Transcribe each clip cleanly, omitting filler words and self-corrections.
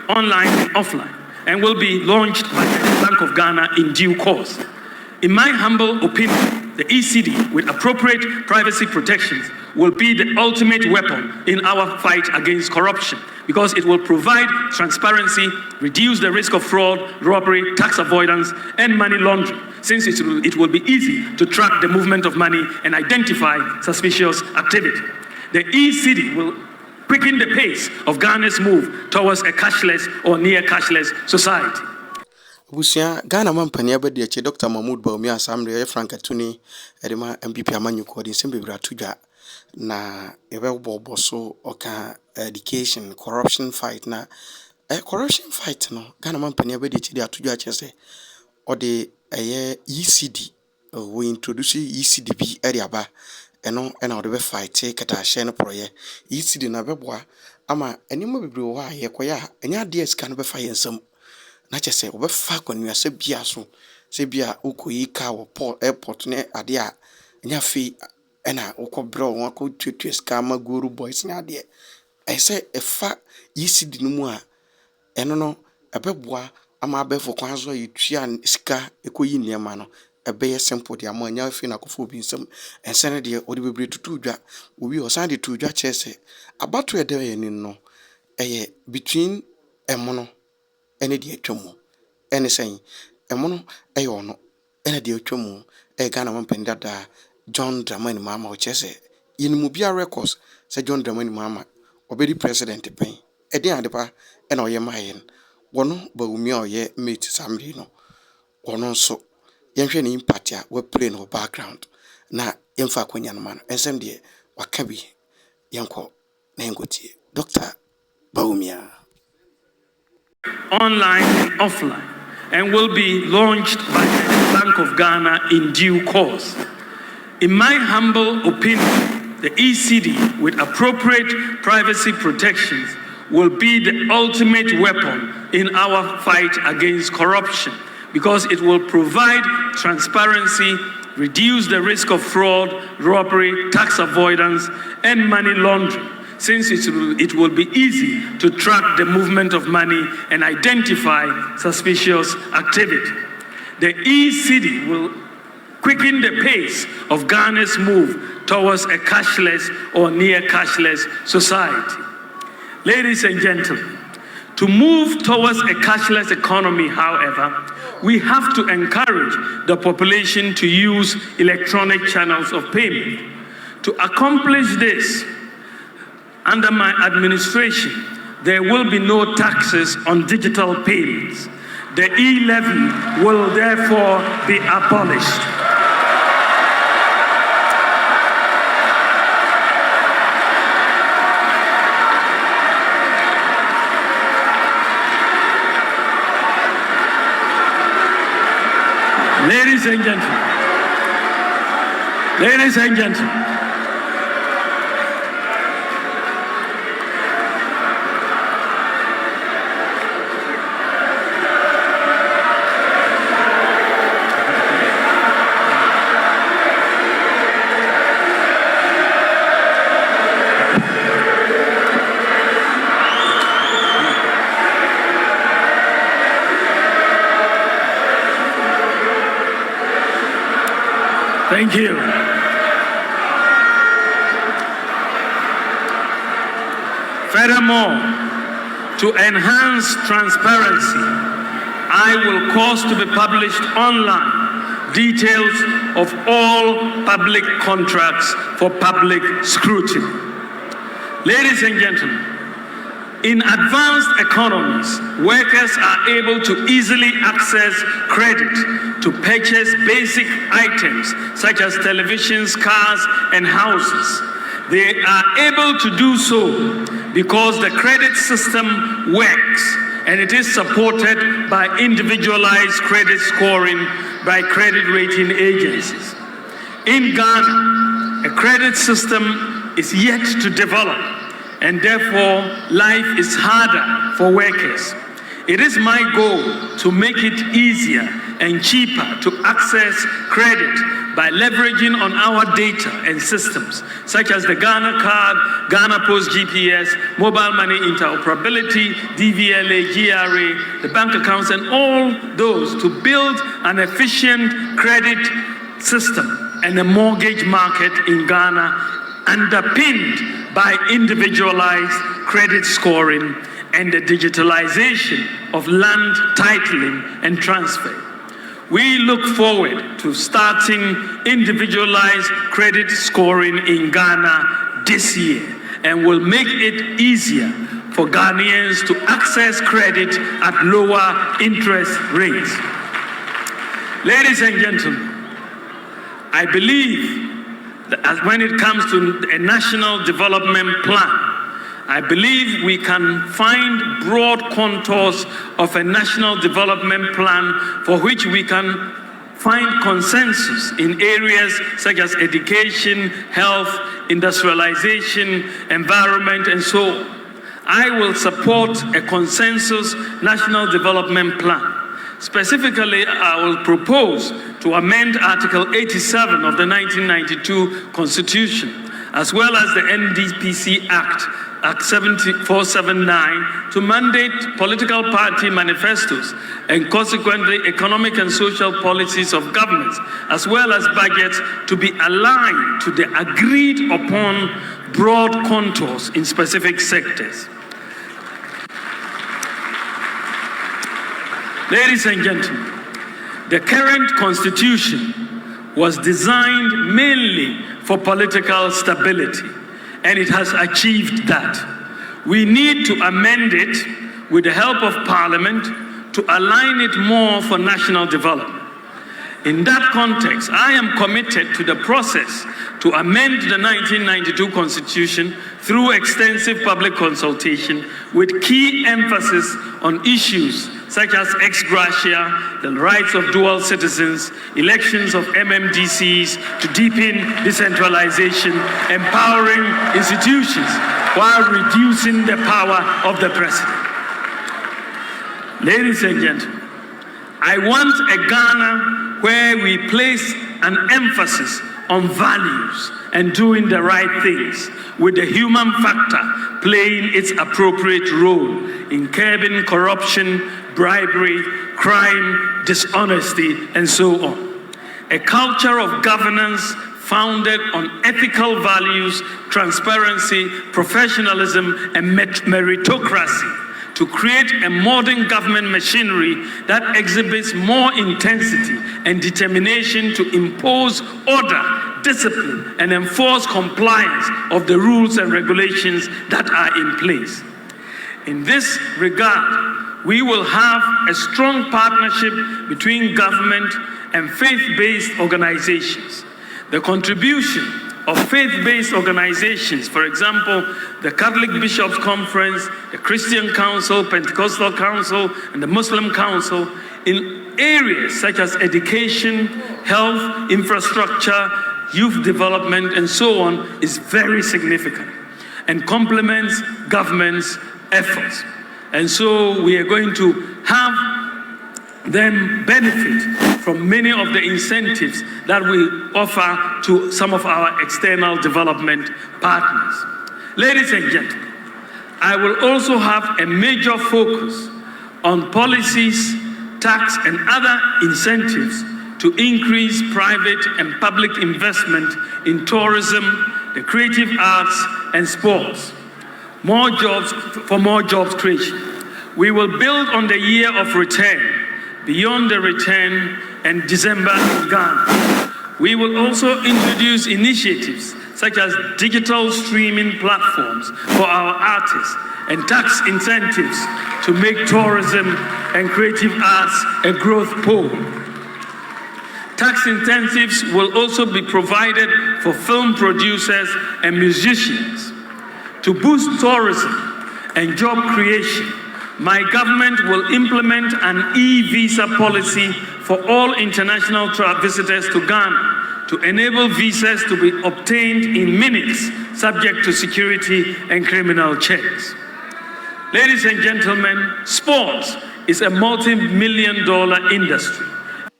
online and offline, and will be launched by the Bank of Ghana in due course. In my humble opinion, the ECD, with appropriate privacy protections, will be the ultimate weapon in our fight against corruption, because it will provide transparency, reduce the risk of fraud, robbery, tax avoidance, and money laundering, since it will be easy to track the movement of money and identify suspicious activity. The ECD will quicken the pace of Ghana's move towards a cashless or near cashless society. Busia Ghana mampani abedi eche Dr. Mahmoud Bawumia Asamre Frank Atuni edema MPP amanyu ko de sembe bra tudwa na ebe bobo so oka education corruption fight na corruption fight no Ghana mampani abedi eche de atudwa chese ode ECD we introduce ECD bi area ba eno na ode be fight kata share no proye ECD na beboa ama enimo bebre wo ha ye koya enya de sika no be fa yensam na chese obefa konua se bia so se bia ukoyi ka wo airport ne ade a nya fi ena ukobro won ko tutu ska maguru boys ne ade ese efa ECD no mu a eno no ebeboa ama abefo kwan so yitua ska ekoyi niema no ebe simple de ama nya fi na kofo bi nsem ensene de odi bebre tutu dwa obi o san de tutu dwa chese abato ede ye ni no eye between emono ene de atwamu ene sen emono eyono ene de atwamu Ghana mampenda da John Dramani Mahama o chese yinmu bia records se John Dramani Mahama obedi president pen ede adepa ene oye mayen wono Bawumia oye mate samri no wono so yenhwe ne impact a we play no background na yemfa kwanya no man ensem de waka bi yenko na engotie Dr. Bawumia online and offline, and will be launched by the Bank of Ghana in due course. In my humble opinion, the ECD, with appropriate privacy protections, will be the ultimate weapon in our fight against corruption, because it will provide transparency, reduce the risk of fraud, robbery, tax avoidance, and money laundering, since it will be easy to track the movement of money and identify suspicious activity. The ECD will quicken the pace of Ghana's move towards a cashless or near cashless society. Ladies and gentlemen, to move towards a cashless economy, however, we have to encourage the population to use electronic channels of payment. To accomplish this, under my administration, there will be no taxes on digital payments. The E-Levy will therefore be abolished. Ladies and gentlemen, thank you. Furthermore, to enhance transparency, I will cause to be published online details of all public contracts for public scrutiny. Ladies and gentlemen, in advanced economies, workers are able to easily access credit to purchase basic items such as televisions, cars, and houses. They are able to do so because the credit system works and it is supported by individualized credit scoring by credit rating agencies. In Ghana, a credit system is yet to develop, and therefore life is harder for workers. It is my goal to make it easier and cheaper to access credit by leveraging on our data and systems, such as the Ghana Card, Ghana Post GPS, mobile money interoperability, DVLA, GRA, the bank accounts, and all those to build an efficient credit system and a mortgage market in Ghana underpinned by individualized credit scoring and the digitalization of land titling and transfer. We look forward to starting individualized credit scoring in Ghana this year and will make it easier for Ghanaians to access credit at lower interest rates. Ladies and gentlemen, I believe that when it comes to a national development plan, I believe we can find broad contours of a national development plan for which we can find consensus in areas such as education, health, industrialization, environment, and so on. I will support a consensus national development plan. Specifically, I will propose to amend Article 87 of the 1992 Constitution, as well as the NDPC Act, Act 479, to mandate political party manifestos and consequently economic and social policies of governments, as well as budgets, to be aligned to the agreed upon broad contours in specific sectors. Ladies and gentlemen, the current constitution was designed mainly for political stability, and it has achieved that. We need to amend it with the help of Parliament to align it more for national development. In that context, I am committed to the process to amend the 1992 Constitution through extensive public consultation with key emphasis on issues such as ex gratia, the rights of dual citizens, elections of MMDCs, to deepen decentralization, empowering institutions while reducing the power of the president. Ladies and gentlemen, I want a Ghana where we place an emphasis on values and doing the right things, with the human factor playing its appropriate role in curbing corruption, bribery, crime, dishonesty, and so on. A culture of governance founded on ethical values, transparency, professionalism, and meritocracy, to create a modern government machinery that exhibits more intensity and determination to impose order, discipline, and enforce compliance of the rules and regulations that are in place. In this regard, we will have a strong partnership between government and faith-based organizations. The contribution of faith-based organizations, for example, the Catholic Bishops' Conference, the Christian Council, Pentecostal Council, and the Muslim Council, in areas such as education, health, infrastructure, youth development, and so on, is very significant and complements government's efforts. And so we are going to have them benefit from many of the incentives that we offer to some of our external development partners. Ladies and gentlemen, I will also have a major focus on policies, tax, and other incentives to increase private and public investment in tourism, the creative arts, and sports. More jobs creation. We will build on the year of return, beyond the return, and December in Ghana. We will also introduce initiatives such as digital streaming platforms for our artists and tax incentives to make tourism and creative arts a growth pole. Tax incentives will also be provided for film producers and musicians. To boost tourism and job creation, my government will implement an e-visa policy for all international visitors to Ghana to enable visas to be obtained in minutes, subject to security and criminal checks. Ladies and gentlemen, sports is a multi-million-dollar industry,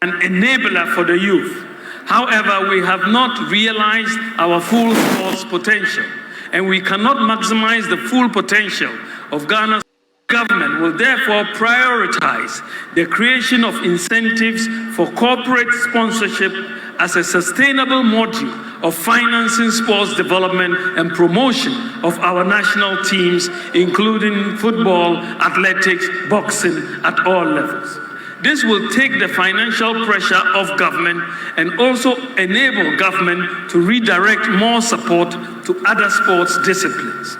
an enabler for the youth. However, we have not realized our full sports potential, and we cannot maximize the full potential of Ghana's government will therefore prioritize the creation of incentives for corporate sponsorship as a sustainable module of financing sports development and promotion of our national teams, including football, athletics, boxing at all levels. This will take the financial pressure off government and also enable government to redirect more support to other sports disciplines.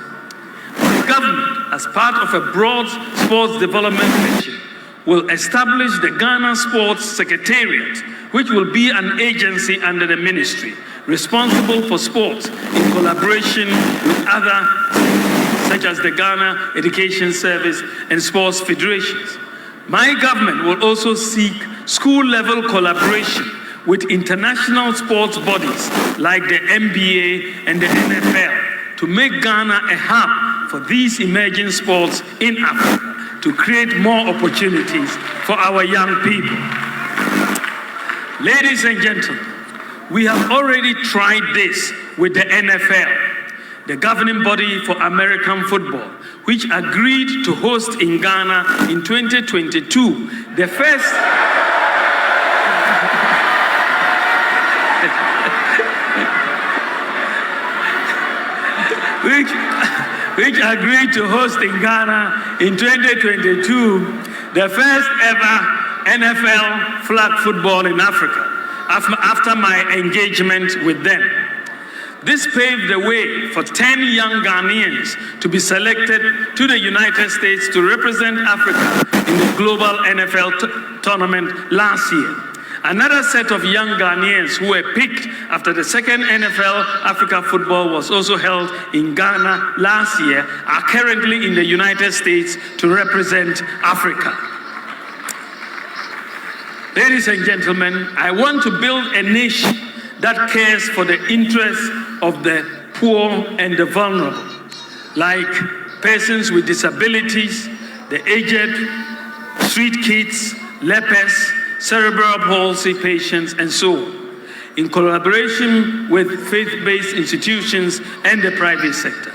The government, as part of a broad sports development mission, will establish the Ghana Sports Secretariat, which will be an agency under the ministry responsible for sports in collaboration with other such as the Ghana Education Service and sports federations. My government will also seek school-level collaboration with international sports bodies like the NBA and the NFL to make Ghana a hub for these emerging sports in Africa to create more opportunities for our young people. Ladies and gentlemen, we have already tried this with the NFL, the governing body for American football, which agreed to host in Ghana in 2022, the first which agreed to host in Ghana in 2022, the first ever NFL flag football in Africa, after my engagement with them. This paved the way for 10 young Ghanaians to be selected to the United States to represent Africa in the global NFL tournament last year. Another set of young Ghanaians who were picked after the second NFL Africa football was also held in Ghana last year are currently in the United States to represent Africa. Ladies and gentlemen, I want to build a nation that cares for the interests of the poor and the vulnerable, like persons with disabilities, the aged, street kids, lepers, cerebral palsy patients, and so on, in collaboration with faith-based institutions and the private sector.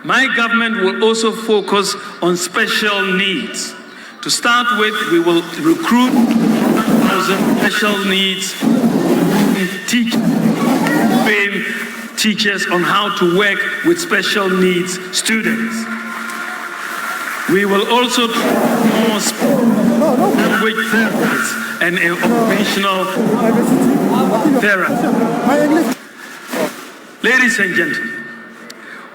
My government will also focus on special needs. To start with, we will recruit 1,000 special needs teachers, train teachers on how to work with special needs students. We will also train more language therapists and occupational therapy. Ladies and gentlemen,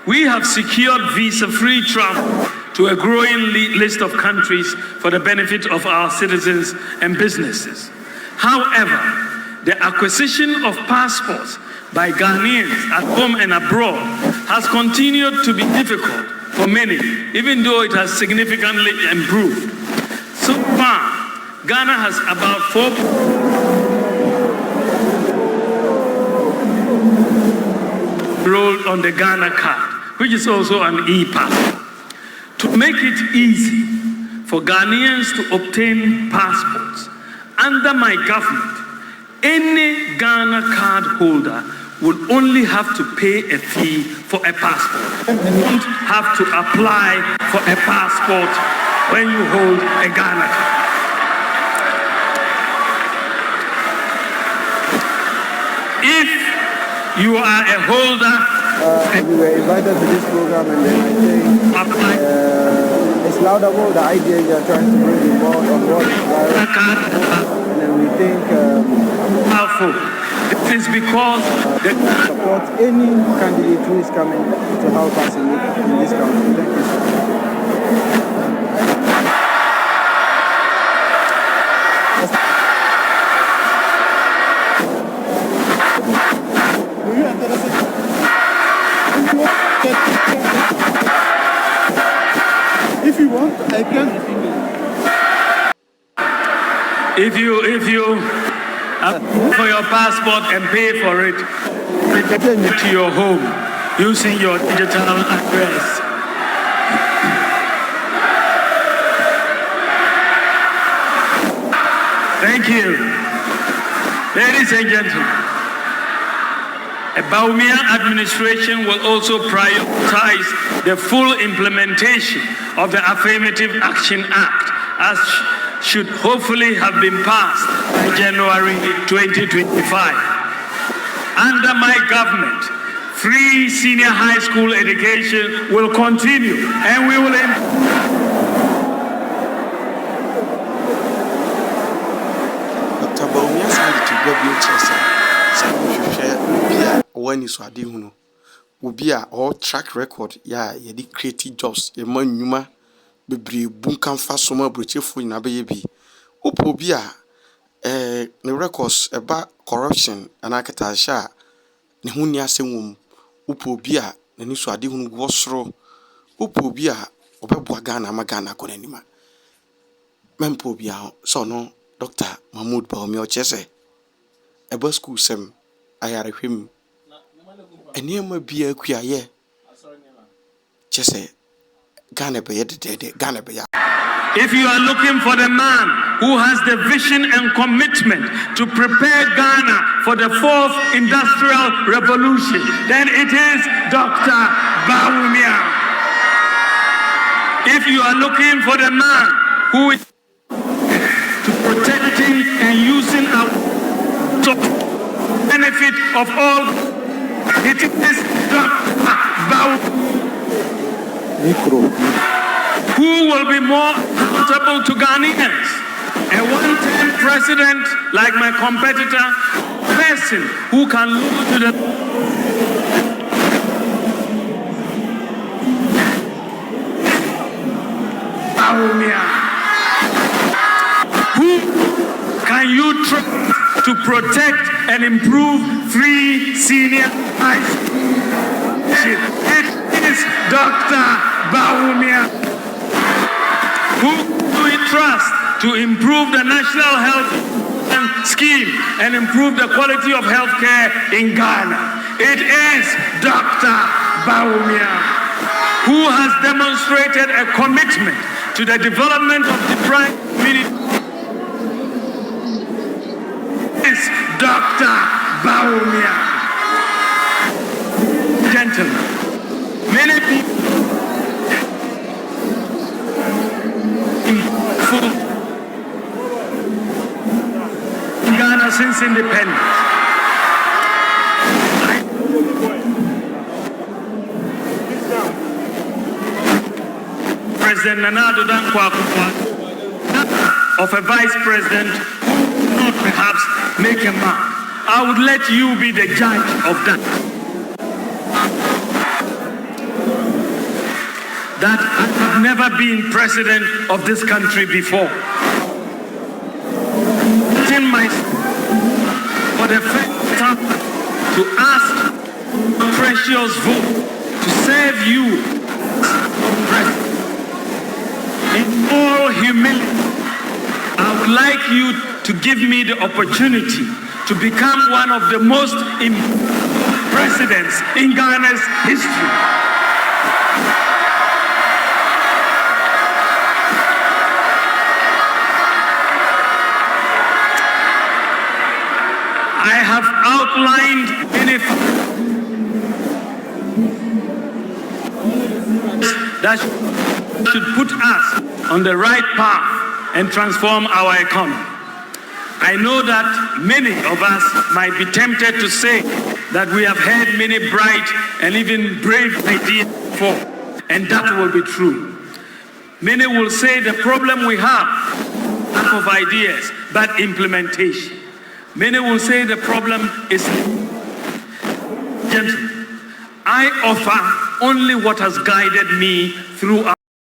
we have secured visa-free travel to a growing list of countries for the benefit of our citizens and businesses. However, the acquisition of passports by Ghanaians at home and abroad has continued to be difficult for many, even though it has significantly improved. So far, Ghana has about 4 enrolled on the Ghana card, which is also an e-passport. To make it easy for Ghanaians to obtain passports, under my government, any Ghana card holder would only have to pay a fee for a passport and won't have to apply for a passport when you hold a Ghana card. If you are a holder, we were invited to this program, and then I think it's laudable, the idea you are trying to bring more on board, and then we think powerful. This is because support any candidate who is coming to help us in this country. Thank you so much. If you want, I can. If you apply for your passport and pay for it, return it to your home using your digital address. Thank you. Ladies and gentlemen, A Bawumia administration will also prioritize the full implementation of the Affirmative Action Act, as should hopefully have been passed by January 2025. Under my government, free senior high school education will continue, and we will Dr. Bawumia said to Ubia when is Wadi Huno. Ubia all track record, yedi creative jobs, a man yuma, be bunkan fast summer breachful in a baby. Upobia, the records about corruption and architecture, Nehunia Sewum, Upobia, the Niswadi Hun Wasro, Upobia, Obebuagana Magana Konenima. Mempobia, so no, Dr. Mahmoud Bawumia Chese. Eba school sem ayare hwem enema bia akua ye chese Ghana be yedede Ghana be ya. If you are looking for the man who has the vision and commitment to prepare Ghana for the fourth industrial revolution, then it is Dr. Bawumia. If you are looking for the man who is to protecting and using our benefit of all, it is Dr. Bawumia. Who will be more accountable to Ghanaians? A one-term president like my competitor, person who can look to the Bawumia. Who can you trust to protect and improve free senior high school? It is Dr. Bawumia. Who do we trust to improve the national health scheme and improve the quality of health care in Ghana? It is Dr. Bawumia, who has demonstrated a commitment to the development of deprived communities. It's Dr. Bawumia. Gentlemen, many people in Ghana since independence. President Nana Addo Dankwa of a vice president who would not perhaps make a mark. I would let you be the judge of that. That I have never been president of this country before. In my for the first time to ask a precious vote to serve you in all humility, I would like you to give me the opportunity to become one of the most important presidents in Ghana's history. I have outlined that should put us on the right path and transform our economy. I know that many of us might be tempted to say that we have heard many bright and even brave ideas before, and that will be true. Many will say the problem we have is lack of ideas, but implementation. Many will say the problem is, gentlemen, I offer only what has guided me throughout.